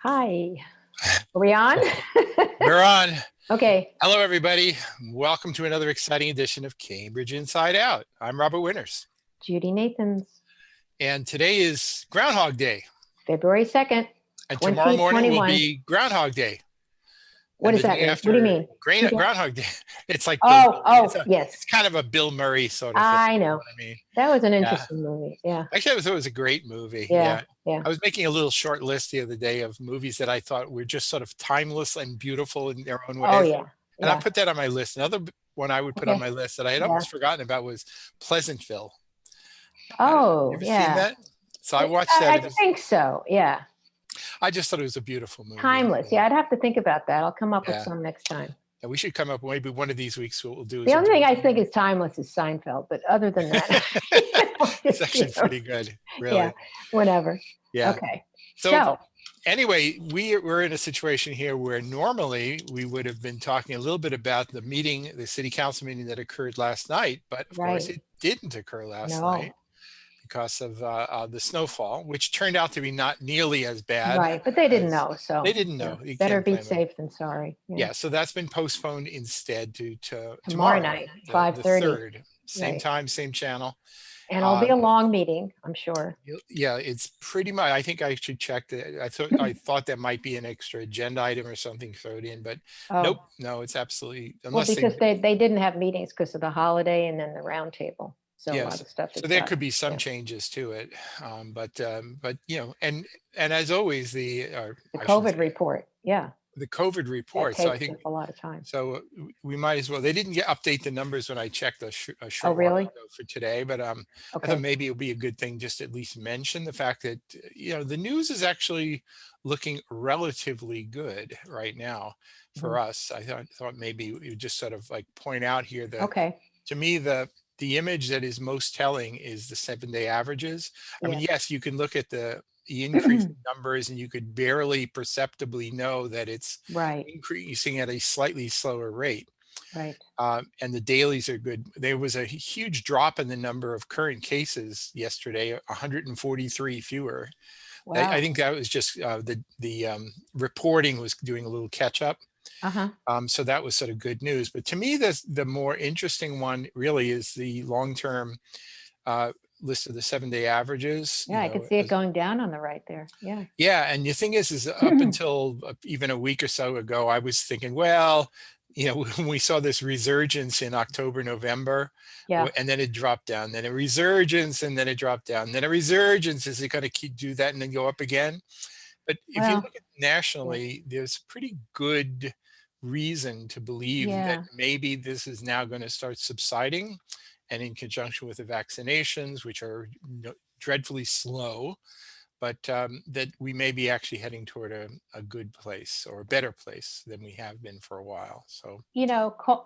Hi. Are we on? We're on. Okay. Hello, everybody. Welcome to another exciting edition of Cambridge Inside Out. I'm Robert Winters. Judy Nathans. And today is Groundhog Day. February 2nd, And tomorrow morning will 2021. be Groundhog Day. What And does the that day mean? after What do you mean? Groundhog Day. It's like Yes. it's kind of a Bill Murray sort of thing. I You know. what I mean? That was an Yeah. interesting movie. Yeah. Actually, I thought it was a great movie. Yeah. I was making a little short list the other day of movies that I thought were just sort of timeless and beautiful in their own Oh, ways. yeah. And I Yeah. put that on my list. Another one I would put on Okay. my list that I had Yeah. almost forgotten about was Pleasantville. Oh, You ever seen yeah. that? So I watched I that. think so. Yeah. I just thought it was a beautiful movie. Timeless. Yeah. I'd have to think about that. I'll come up with Yeah. some next time. And we should come up, maybe one of these weeks, what we'll do is The only thing I think is timeless is Seinfeld, but other than that, it's actually pretty good, really. Yeah. Whatever. Yeah. Okay. So anyway, we're in a situation here where normally we would have been talking a little bit about the meeting, the city council meeting that occurred last night, but of course it didn't occur last night because of the snowfall, which turned out to be not nearly as bad. Right, but they didn't know, so they didn't know. You better can't be blame them. safe than sorry. Yeah, so that's been postponed instead to Tomorrow night, 5:30. The 3rd, same time, same channel. And it'll be a long meeting, I'm sure. Yeah, it's pretty much. I think I should check that. I thought that might be an extra agenda item or something thrown in, but nope, no, it's absolutely because they didn't have meetings because of the holiday and then the round table. So a lot of stuff. So there could be some changes to it, but you know, and as always, the COVID report, the COVID report. So I think a lot of time. So we might as well. They didn't update the numbers when I checked a short while ago for today, but I thought maybe it would be a good thing just at least mention the fact that the news is actually looking relatively good right now for us. I thought maybe we would just sort of like point out here that to me the image that is most telling is the 7-day averages. I mean, yes, you can look at the increasing numbers and you could barely perceptibly know that it's increasing at a slightly slower rate. Right. And the dailies are good. There was a huge drop in the number of current cases yesterday, 143 fewer. Wow. I think that was just the reporting was doing a little catch up. So that was sort of good news. But to me, the more interesting one really is the long-term list of the 7-day averages. Yeah, I could see it going down on the right there. Yeah. Yeah, and the thing is up until even a week or so ago, I was thinking, well, when we saw this resurgence in October, November, and then it dropped down, then a resurgence, and then it dropped down, then a resurgence. Is it going to do that and then go up again? But if you look at nationally, there's pretty good reason to believe that maybe this is now going to start subsiding, and in conjunction with the vaccinations, which are dreadfully slow, but that we may be actually heading toward a good place or a better place than we have been for a while. So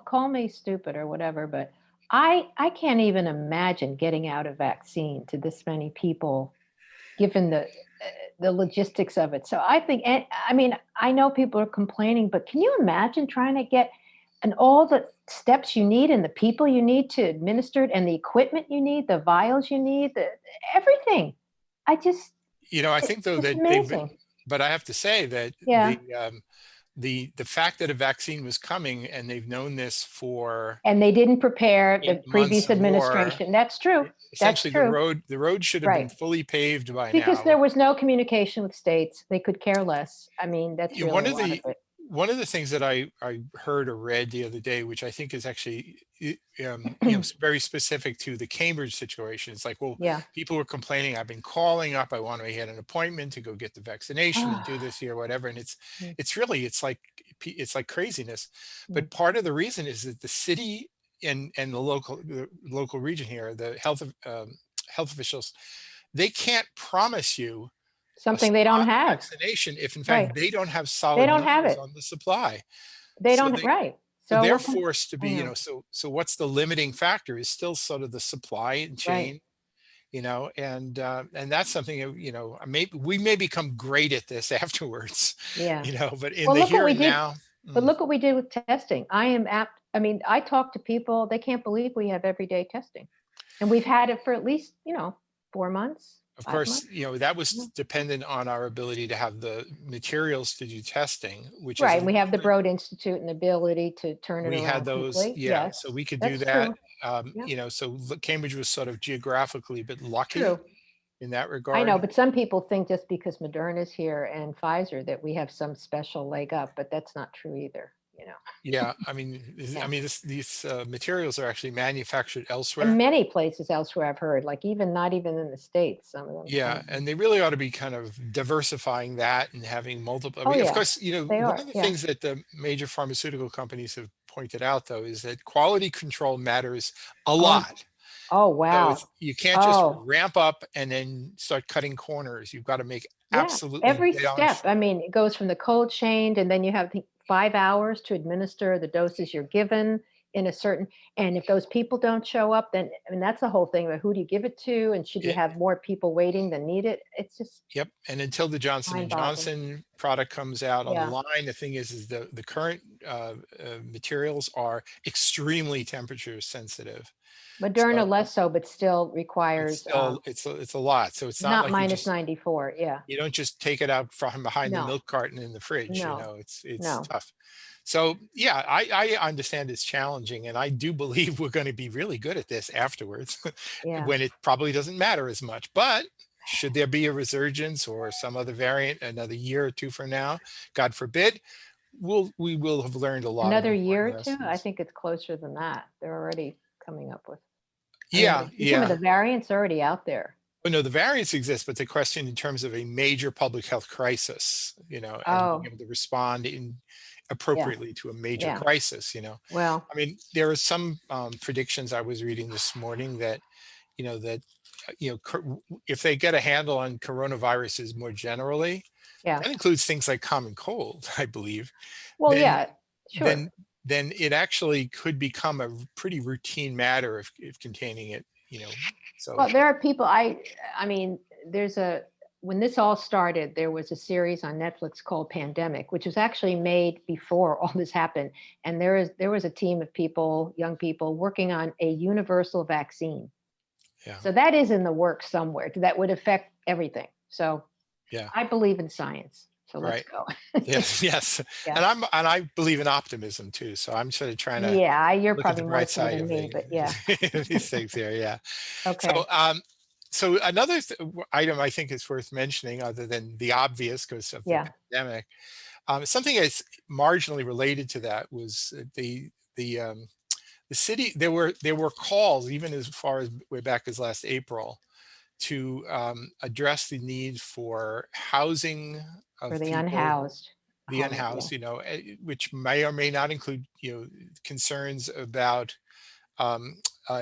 call me stupid or whatever, but I can't even imagine getting out a vaccine to this many people, given the logistics of it. So I think, I mean, I know people are complaining, but can you imagine trying to get all the steps you need and the people you need to administer it and the equipment you need, the vials you need, everything. I just, I think though that but I have to say that the fact that a vaccine was coming and they've known this and they didn't prepare the previous administration. That's true. Essentially, the road should have been fully paved by now. Because there was no communication with states. They could care less. I mean, that's really one of it. One of the things that I heard or read the other day, which I think is actually very specific to the Cambridge situation. It's like, well, people were complaining. I've been calling up. I want to get an appointment to go get the vaccination and do this here, whatever. And it's really like craziness. But part of the reason is that the city and the local region here, the health officials, they can't promise you something they don't have vaccination if in fact they don't have solid numbers on the supply. So they're forced to be, so what's the limiting factor is still sort of the supply and chain, and that's something, maybe we may become great at this afterwards, but in the here and now. But look what we did with testing. I talk to people, they can't believe we have everyday testing, and we've had it for at least, 4 months. Of 5 course, months? that Yeah. was dependent on our ability to have the materials to do testing, which is Right, a and we have the little. Broad Institute and the ability to turn it We had around those, quickly. yeah, so Yes, we could do that's that. true. Yeah, So Cambridge was sort of geographically a bit lucky true. in that I know, regard. but some people think just because Moderna's here and Pfizer that we have some special leg up, but that's not true either. Yeah, I mean, Yeah. these materials are actually manufactured In elsewhere. many places elsewhere I've heard, like even not even in the States, some of them Yeah, come. and they really ought to be kind of diversifying that and having multiple. I Oh mean, of yeah, course, they one are. of the Yeah. things that the major pharmaceutical companies have pointed out, though, is that quality control matters a Oh, lot. oh So wow. you can't just Oh, ramp up and then start cutting corners. You've got to make yeah. absolutely Every dead on step. I sure. mean, it goes from the cold chain, and then you have the 5 hours to administer the doses you're given in a certain. And if those people don't show up, then I mean that's the whole thing. About who do you give it to, and should you It, have more people waiting than need it? It's just yep. And until the Johnson and mind-boggling. Johnson product comes out on the Yeah. line, the thing is the current materials are extremely temperature sensitive. Moderna So less so, but still requires it's a lot. So it's not not like minus 94. Yeah. you don't just take it out from behind the No. milk carton in the fridge. No. It's No. tough. So yeah, I understand it's challenging, and I do believe we're going to be really good at this afterwards, Yeah. when it probably doesn't matter as much. But should there be a resurgence or some other variant another year or two from now, God forbid, we will have learned a lot of Another year or important two? I lessons. think it's closer than that. They're already coming up with. I mean, Yeah, you talking about yeah. the variants already out there. Well, no, the variants exist, but the question in terms of a major public health crisis, and being Oh, able to respond in yeah. appropriately to a major Yeah. crisis. Well, I mean, there are some predictions I was reading this morning that, that, if they get a handle on coronaviruses more generally, yeah. that includes things like common cold, I believe, Well, then, yeah, sure. then, then it actually could become a pretty routine matter of containing it. So Well, there are people I mean, there's a when this all started, there was a series on Netflix called Pandemic, which was actually made before all this happened. And there was a team of people, young people, working on a universal vaccine. yeah, So that is in the works somewhere that would affect everything. So yeah, I believe in science. So let's right. go. Yes, yes. Yeah. And I believe in optimism too. So I'm sort of trying to Yeah, you're look at probably the more bright so side than of me, but yeah. these things here. Yeah. So Okay. so another item I think is worth mentioning, other than the obvious because of the Yeah. pandemic, something that's marginally related to that was the city. There were calls even as far as way back as last April to address the need for housing For of the people, unhoused, the homeless. Yeah. unhoused, which may or may not include, concerns about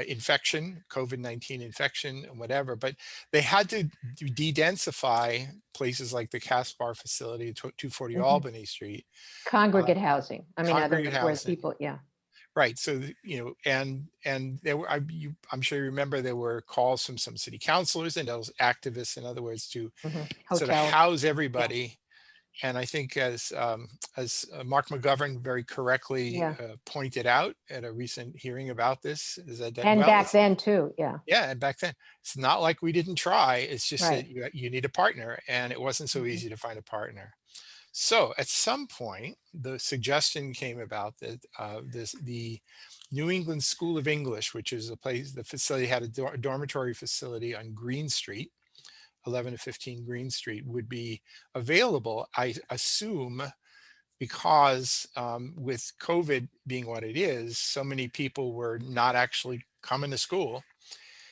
infection, COVID-19 infection, and whatever. But they had to de-densify places like the Caspar facility, 240 Mhm. Albany Street, uh, Congregate housing. I mean, other congregate words, where housing. people, yeah. Right. So, and there were, I'm sure you remember there were calls from some city councilors and those activists, in other words, to sort of Hotels. house Yeah. everybody. And I think as Mark McGovern very correctly Yeah. pointed out at a recent hearing about this, is that, And well, back it's, then too. Yeah. yeah, and back then it's not like we didn't try. It's just Right. that you need a partner, and it wasn't so Mhm. easy to find a partner. So at some point, the suggestion came about that the New England School of English, which is the facility had a dormitory facility on Green Street, 11 to 15 Green Street, would be available, I assume, because with COVID being what it is, so many people were not actually coming to school.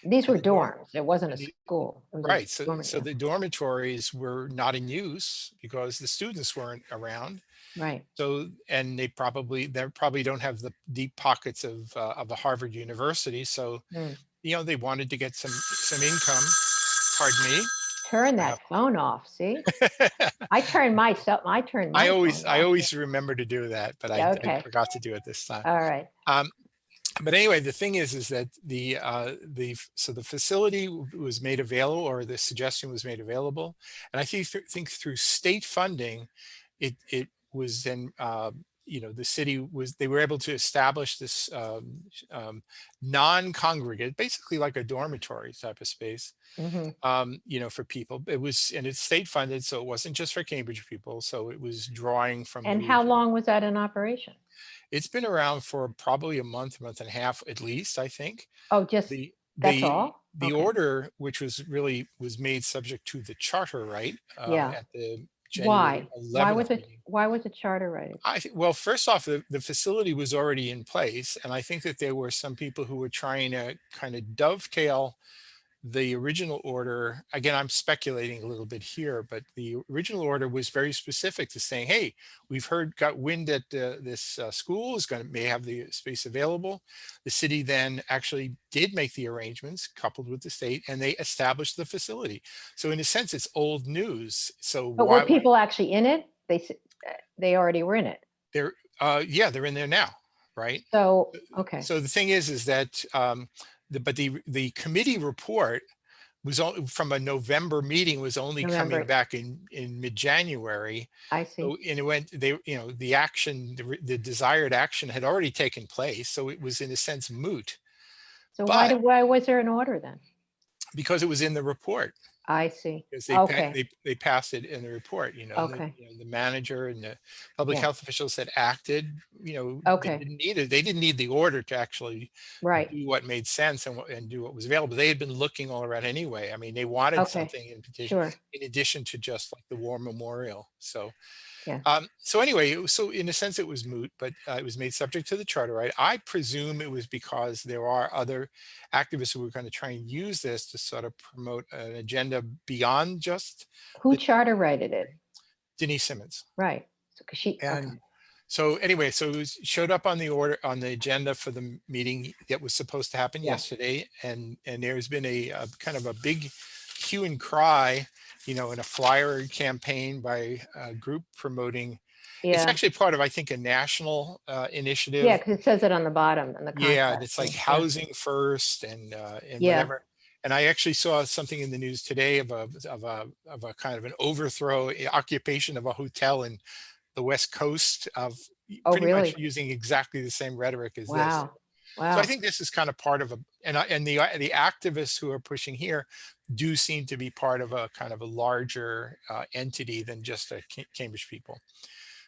These And were the dorm, dorms. It wasn't a and the, school. It was a right. So dormitory. the dormitories were not in use because the students weren't around. Right. So, and they probably don't have the deep pockets of a Harvard University. So, Mm. they wanted to get some income. Pardon me. Turn I that have. phone off. See, I turned I my always phone I off. Yeah. always remember to do that, but I, Yeah, I okay. forgot to do it this time. All right. Um, but anyway, the thing is that the facility was made available, or the suggestion was made available, and I think through state funding, it was then the city they were able to establish this non-congregate, basically like a dormitory type of space, for people. And it's state funded, so it wasn't just for Cambridge people. So it was drawing from the And how region. long was that in operation? It's been around for probably a month and a half at least, I think. Oh, just The that's the all? the Okay. order, which was made subject to the charter, right, Yeah. at the January Why? 11th meeting. Why was it charter right? Well, first off, the facility was already in place, and I think that there were some people who were trying to kind of dovetail the original order. Again, I'm speculating a little bit here, but the original order was very specific to saying, hey, got wind that this school may have the space available. The city then actually did make the arrangements coupled with the state, and they established the facility. So in a sense, it's old news. So But were why people actually in it? They already were in it. yeah, they're in there now, right? So, okay. So the thing is that the committee report was only from a November meeting, was only coming November. back in mid-January. I see. So, and it went, the action, the desired action had already taken place. So it was in a sense moot. So But why was there an order then? because it was in the report, I see. because Okay. they passed it in the report, Okay. the manager and the public Yeah. health officials had acted, Okay. they didn't need the order to actually Right. do what made sense and do what was available. They had been looking all around anyway. I mean, they wanted Okay. something in petition, Sure. in addition to just like the war memorial. So, Yeah. so anyway, so in a sense it was moot, but it was made subject to the charter right. I presume it was because there are other activists who were going to try and use this to sort of promote an agenda beyond just Who the charter righted it? Denise Simmons. Right. So, 'cause she, And okay. so anyway, so it showed up on the agenda for the meeting that was supposed to happen Yeah. yesterday, and there's been a kind of a big hue and cry, in a flyer campaign by a group promoting. It's Yeah. actually part of, I think, a national Yeah, initiative. because it says it on the bottom in the Yeah, contract. it's like Yeah. housing first and Yeah. whatever. And I actually saw something in the news today of a kind of an overthrow, occupation of a hotel in the West Coast, of Oh, pretty much really? using exactly the same rhetoric as this. Wow. So I Wow. think this is kind of part of and the activists who are pushing here do seem to be part of a kind of a larger entity than just a Cambridge people.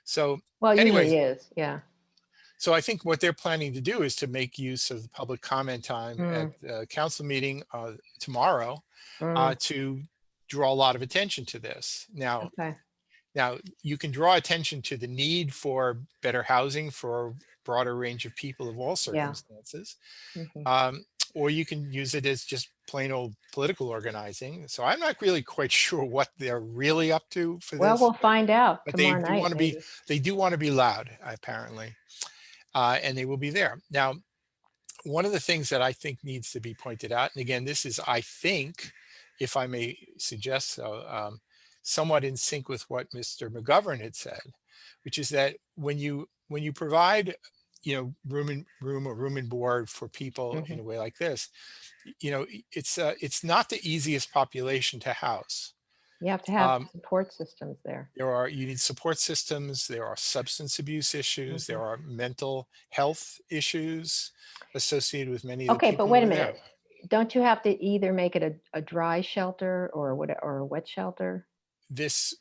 So Well, it anyways, usually is. Yeah. so I think what they're planning to do is to make use of the public comment time at Mm, the council meeting tomorrow mm, to draw a lot of attention to this. okay. Now, you can draw attention to the need for better housing for a broader range of people of all Yeah. circumstances, Mhm. or you can use it as just plain old political organizing. So I'm not really quite sure what they're really up to for Well, this, we'll find out but tomorrow night, maybe. they do want to be loud, apparently, and they will be there. Now, one of the things that I think needs to be pointed out, and again, this is, I think, if I may suggest so, somewhat in sync with what Mr. McGovern had said, which is that when you provide, room and board for people in Mhm. a way like this, it's not the easiest population to house. You have to have Um, support systems there. you need support systems, there are substance abuse issues, there Mhm. are mental health issues associated with many of the Okay, but people who wait a are there. minute. Don't you have to either make it a dry shelter or what, or a wet shelter?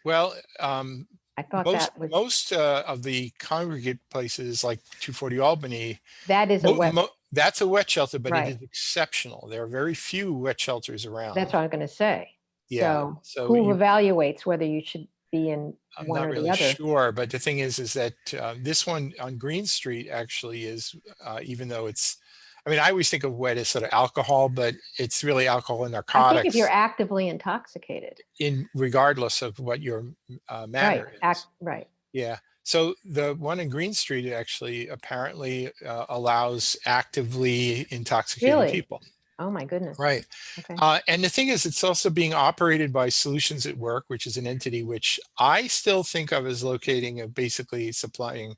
Well, I thought that was, most of the congregate places like 240 Albany, that is a wet, that's a wet shelter, but it right. is exceptional. There are very few wet shelters That's around. what I'm going to say. Yeah, So so who evaluates whether you should be in I'm one not or the really other? sure, but the thing is that this one on Green Street actually is, even though it's, I mean, I always think of wet as sort of alcohol, but it's really alcohol and I think if you're narcotics, actively intoxicated, in regardless of what your right, manner is. right. Yeah. So the one in Green Street actually apparently allows actively intoxicated Really? people. Oh my goodness. Right. Okay. And the thing is, it's also being operated by Solutions at Work, which is an entity which I still think of as locating, basically supplying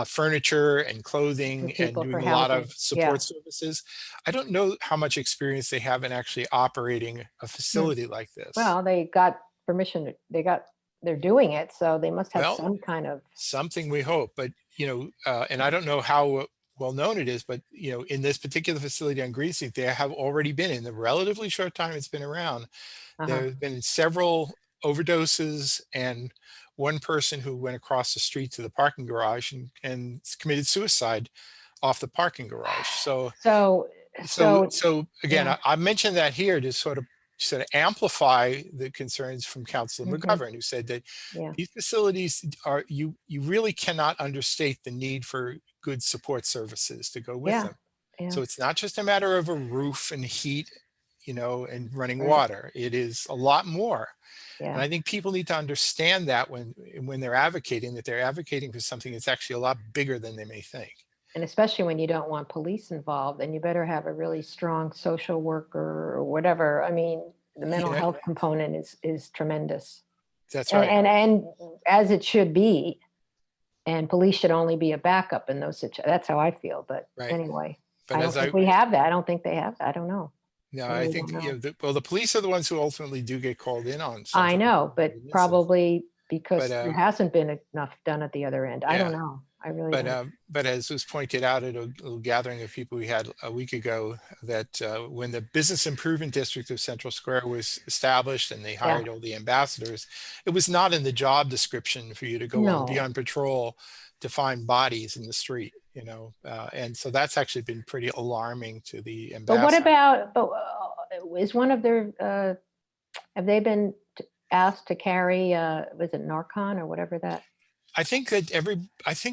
furniture and For clothing and people for doing a lot housing. of Yeah. support services. I don't know how much experience they have in actually operating a Hmm. facility like this. Well, they got permission. They got they're doing it, so they must have Well, some kind of. something we hope, but and I don't know how well known it is, but in this particular facility on Green Street, there have already been, in the relatively short time it's been around, there have been several overdoses and one person who went across the street to the parking garage and committed suicide off the parking garage. So again, Yeah. I mentioned that here to sort of amplify the concerns from Councilor McGovern, who said that Yeah. these facilities are, you really cannot understate the need for good support services to go with them. Yeah. So it's not just a matter of a roof and heat, and running Right. water. It is a lot more. And Yeah. I think people need to understand that when they're advocating, that they're advocating for something that's actually a lot bigger than they may think. And especially when you don't want police involved, then you better have a really strong social worker or whatever. I mean, the mental health component is tremendous. That's right. And as it should be. And police should only be a backup in those situations. That's how I feel. But anyway, I don't think we have that. I don't think they have that. I don't know. No, I think the police are the ones who ultimately do get called in on something. I know, but probably because there hasn't been enough done at the other end. I don't know. I really don't. But as was pointed out at a little gathering of people we had a week ago, that when the Business Improvement District of Central Square was established and they hired all the ambassadors, it was not in the job description for you to go and be on patrol to find bodies in the street, and so that's actually been pretty alarming to the ambassadors. But what about, is one of their, have they been asked to carry, was it Narcan or whatever that? I think that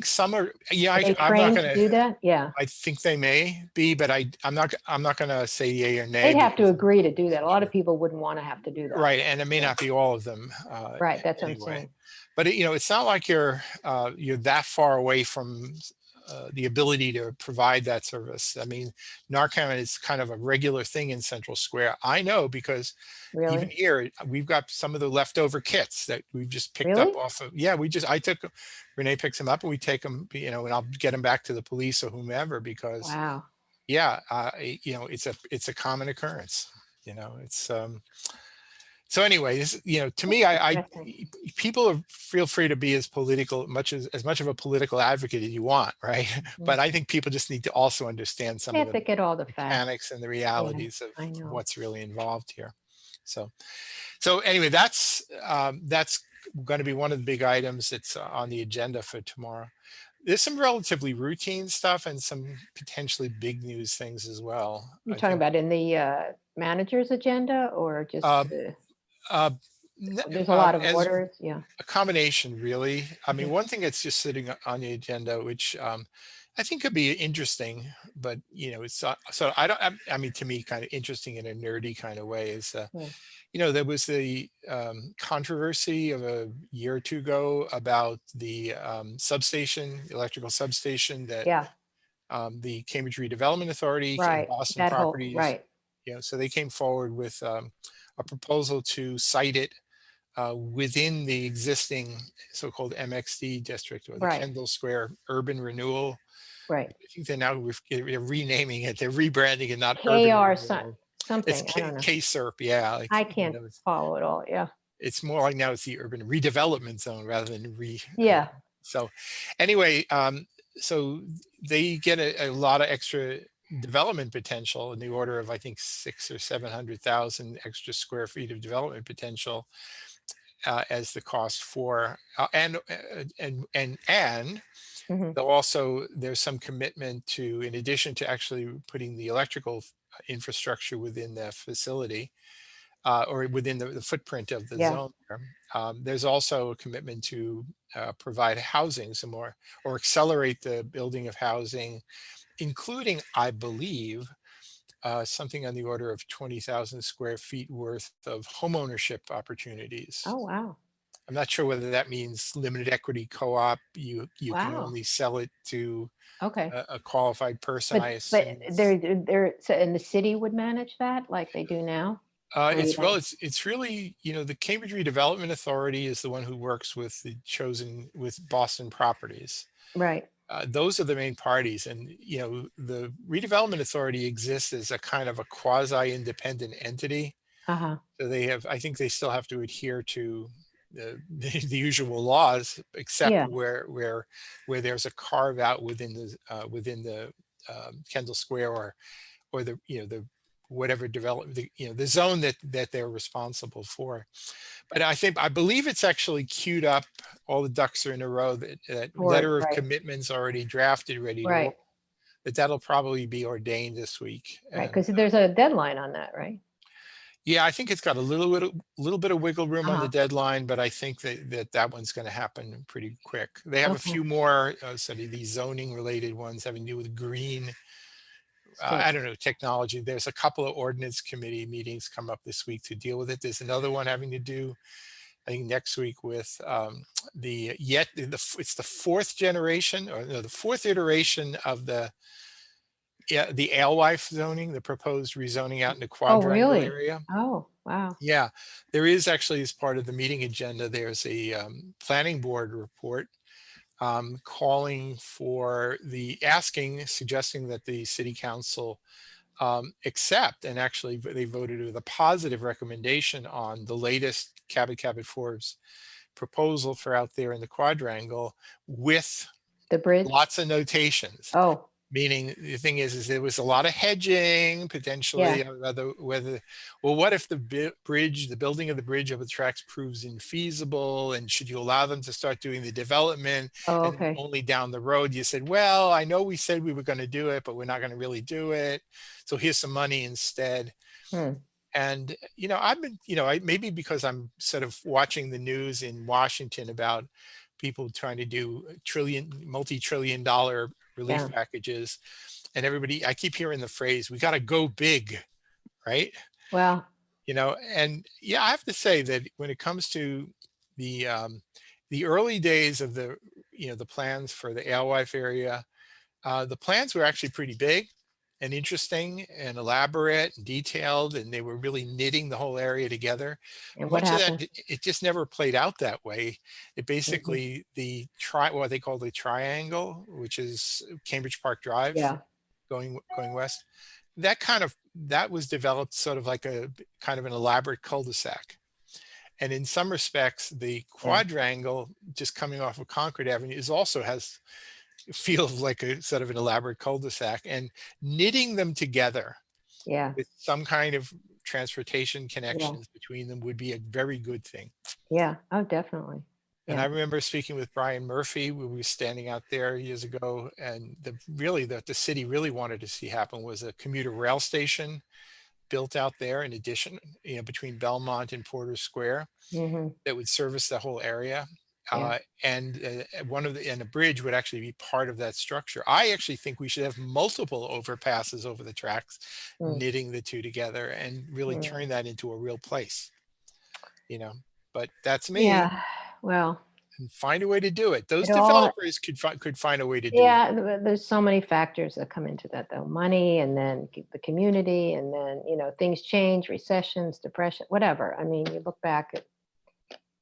some are, I'm not going to do that. Yeah. I think they may be, but I'm not going to say yay or nay. They'd have to agree to do that. A lot of people wouldn't want to have to do that. Right. And it may not be all of them. Right. That's what I'm saying. But it's not like you're that far away from the ability to provide that service. I mean, Narcan is kind of a regular thing in Central Square. I know because even here, we've got some of the leftover kits that we've just picked up off of. Yeah, Renee picks them up and we take them, and I'll get them back to the police or whomever because, it's a common occurrence. It's so anyway, to me, people feel free to be as much of a political advocate as you want, right? But I think people just need to also understand some of the get all the mechanics and the realities of what's really involved here. So anyway, that's going to be one of the big items that's on the agenda for tomorrow. There's some relatively routine stuff and some potentially big news things as well. You're talking about in the manager's agenda or just? There's a lot of orders. Yeah. A combination, really. I mean, one thing that's just sitting on the agenda, which I think could be interesting, but it's so I mean, to me, kind of interesting in a nerdy kind of way is, there was the controversy of a year or two ago about the electrical substation that the Cambridge Redevelopment Authority and Boston Properties, so they came forward with a proposal to site it within the existing so-called MXD district, or the Kendall Square Urban Renewal. Right. I think they're now renaming it. They're rebranding it, not KR something. It's KSERP, yeah. I can't follow it all. Yeah. It's more like now it's the Urban Redevelopment Zone rather than Yeah. So anyway, so they get a lot of extra development potential in the order of, I think, 600,000 or 700,000 extra square feet of development potential as the cost for and there's some commitment to, in addition to actually putting the electrical infrastructure within the facility or within the footprint of the zone there's also a commitment to provide housing some more, or accelerate the building of housing, including, I believe, something on the order of 20,000 square feet worth of homeownership opportunities. Oh, wow. I'm not sure whether that means limited equity co-op. You can only sell it to a qualified person. But and the city would manage that like they do now? It's really, the Cambridge Redevelopment Authority is the one who works with with Boston Properties. Right. Those are the main parties, and the Redevelopment Authority exists as a kind of a quasi-independent entity. So they have, I think they still have to adhere to the usual laws, except Yeah. where there's a carve out within the Kendall Square, or the the whatever the zone that they're responsible for. But I believe it's actually queued up. All the ducks are in a row. That letter of Right. commitments already drafted, ready to roll. Right. That'll probably be ordained this week. Right. And Because there's a deadline on that, right? yeah, I think it's got a little bit of wiggle room on the Uh-huh. deadline, but I think that one's going to happen pretty quick. They have a Okay. few more sort of these zoning related ones having to do with green, Stuff. I don't know, technology. There's a couple of ordinance committee meetings come up this week to deal with it. There's another one having to do, I think, next week with it's the fourth generation, or no, the fourth iteration of the Alewife zoning, the proposed rezoning out in the Oh, Quadrangle really? area. Oh, wow. Yeah, there is actually, as part of the meeting agenda, there's a planning board report calling for suggesting that the city council accept, and actually they voted with a positive recommendation on the latest Cabot Forbes proposal for out there in the Quadrangle, with The bridge? lots of notations. Oh, Meaning, the thing is there was a lot of hedging yeah. potentially, what if the building of the bridge over the tracks proves infeasible, and should you allow them to start doing the development, Oh, and then okay. only down the road you said, well, I know we said we were going to do it, but we're not going to really do it. So here's some money instead. Hmm. And, I've been, maybe because I'm sort of watching the news in Washington about people trying to do multi-trillion dollar relief Yeah. packages, and I keep hearing the phrase, we got to go big, right? Well, And yeah, I have to say that when it comes to the early days of the plans for the Alewife area, the plans were actually pretty big and interesting and elaborate and detailed, and they were really knitting the whole area together. and what Much of that, happened? it just never played out that way. It Mhm. basically, what they call the triangle, which is Cambridge Park Drive Yeah. going west, that was developed sort of like a kind of an elaborate cul-de-sac. And in some respects, the Yeah. Quadrangle, just coming off of Concord Avenue, also has feels like a sort of an elaborate cul-de-sac, and knitting them together Yeah. with some kind of transportation Yeah. connections between them would be a very good thing. Yeah. Oh, definitely. And Yeah. I remember speaking with Brian Murphy when we were standing out there years ago, and the city really wanted to see happen was a commuter rail station built out there, in addition, between Belmont and Porter Square, Hmm. that would service the whole area. Yeah. And a bridge would actually be part of that structure. I actually think we should have multiple overpasses over the tracks, Mm. knitting the two together and really Mm. turn that into a real place. But that's me. Yeah. Well, And find a way to do it. Those it all, developers could find a way to do that. yeah, there's so many factors that come into that, though. Money, and then the community, and then, things change, recessions, depression, whatever. I mean, you look back at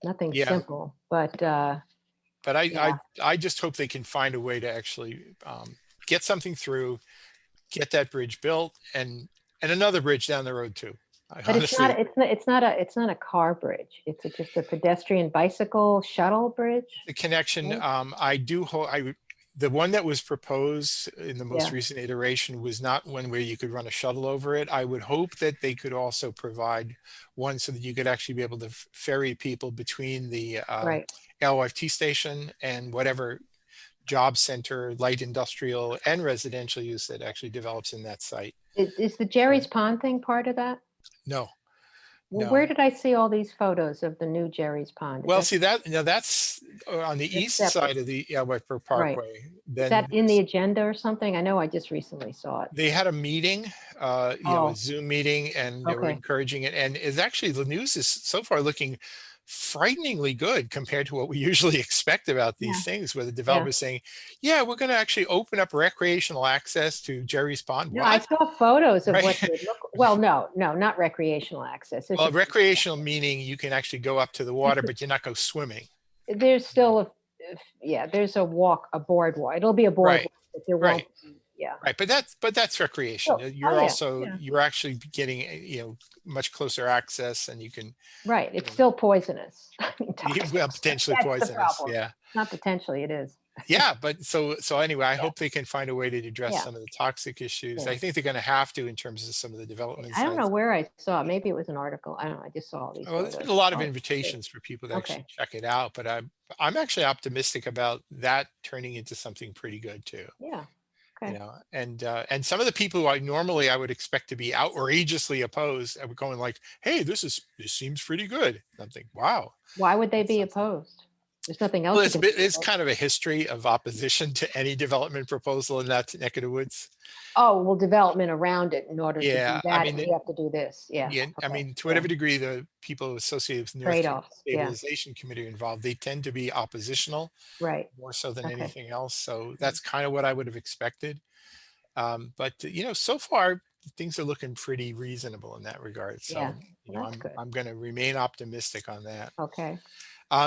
nothing Yeah, simple, but but yeah. I just hope they can find a way to actually get something through, get that bridge built, and another bridge down the road too. I But honestly, it's not a car bridge. It's just a pedestrian bicycle shuttle bridge. the connection, Right? I do hope, the one that was proposed in the most Yeah. recent iteration was not one where you could run a shuttle over it. I would hope that they could also provide one so that you could actually be able to ferry people between the Right. LYFT station and whatever job center, light industrial and residential use that actually develops in that site. Is the Jerry's Pond thing part of that? No, Well, no. where did I see all these photos of the new Jerry's Pond? Well, see that's on the That's east separate, side of the Alewife right? Parkway. Is Then that in the agenda or something? I know I just recently saw it. they had a meeting, a Oh, Zoom meeting, and they were okay. encouraging it. And it's actually, the news is so far looking frighteningly good compared to what we usually expect about Yeah. these things, where the Yeah. developer's saying, yeah, we're going to actually open up recreational access to Jerry's Pond. No, I What? saw photos of Right. what they look. Well, no, not recreational access. This Well, is recreational meaning you can actually go up to the water, but you're not go swimming. there's still yeah, there's a boardwalk. It'll be a Right. boardwalk, but there won't Right. be Yeah. Right, but that's recreation. Oh, You're yeah, also yeah. you're actually getting much closer access, and you can Right. It's still poisonous. I mean, well, toxic. potentially That's the poisonous. problem. Yeah, Not potentially, it is. yeah. But so anyway, I Yeah. hope they can find a way to address Yeah. some of the toxic issues. I Yeah. think they're going to have to in terms of some of the development I don't know sites. where I saw it. Maybe it was an article. I don't know. I just saw all these Well, there's been photos. a lot of Oh, great. invitations for people to Okay. actually check it out, but I'm actually optimistic about that turning into something pretty good too. Yeah. Okay. And some of the people who I would expect to be outrageously opposed are going like, hey, this seems pretty good. And I'm thinking, wow, Why would they that's be something. opposed? There's nothing Well, else you can do it's with it. kind of a history of opposition to any development proposal in that neck of the woods. Oh, well, development around it in order to do Yeah, I that, mean, we have to do this. Yeah. yeah, I Okay. mean, to Yeah. whatever degree the people associated with North Country Trade-offs. Yeah. Stabilization Committee are involved, they tend to be oppositional Right. more so than Okay. anything else. So Mm. that's kind of what I would have expected. But so far things are looking pretty reasonable in that regard. Yeah. So Well, that's good. I'm going to remain optimistic on that. Okay.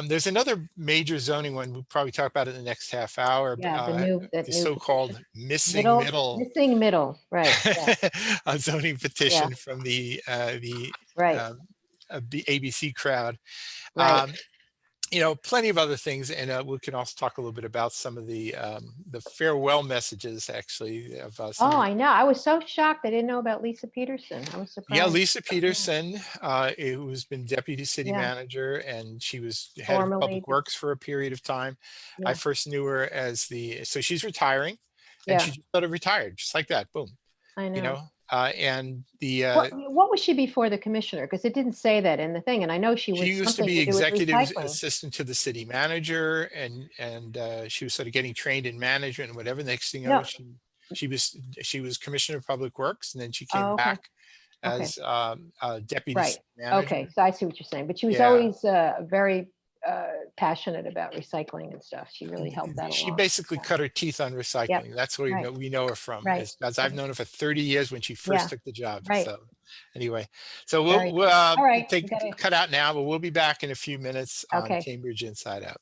There's another major zoning one. We'll probably talk about it in the next half hour. Yeah. The That new petition. so-called missing Middle, middle missing middle. Right. Yeah. a zoning Yeah. petition from the Right. ABC crowd. Right. Um, plenty of other things, and we can also talk a little bit about some of the farewell messages, actually, of some Oh, of the. I know. I was so shocked. I didn't know about Lisa Peterson. I was Yeah, surprised. Lisa Yeah. Peterson, who's been deputy city Yeah. manager, and she was head of Formerly. public works for a period of time. I Yeah. first knew her so she's retiring, and Yeah. she just sort of retired, just like that, boom. I You know. know, and the What was she before the commissioner? Because it didn't say that in the thing, and I know she she was used to something be to do with executive recycling. assistant to the city manager, and she was sort of getting trained in management and whatever. Next thing you know, No. she was commissioner of public works, and then she came Oh, okay. back Okay. as deputy Right. city manager. Okay. So I see what you're saying. But she was Yeah, always very passionate about recycling and stuff. She really helped that she along. basically Yeah. cut her teeth on Yep. recycling. That's where Right. we know her from, Right. as I've Right. known her for 30 years when she first Yeah. took the job. Right. So anyway, so Very we'll good. All right. take We gotta, cut out now, but we'll be back in a few minutes on okay. Cambridge Inside Out.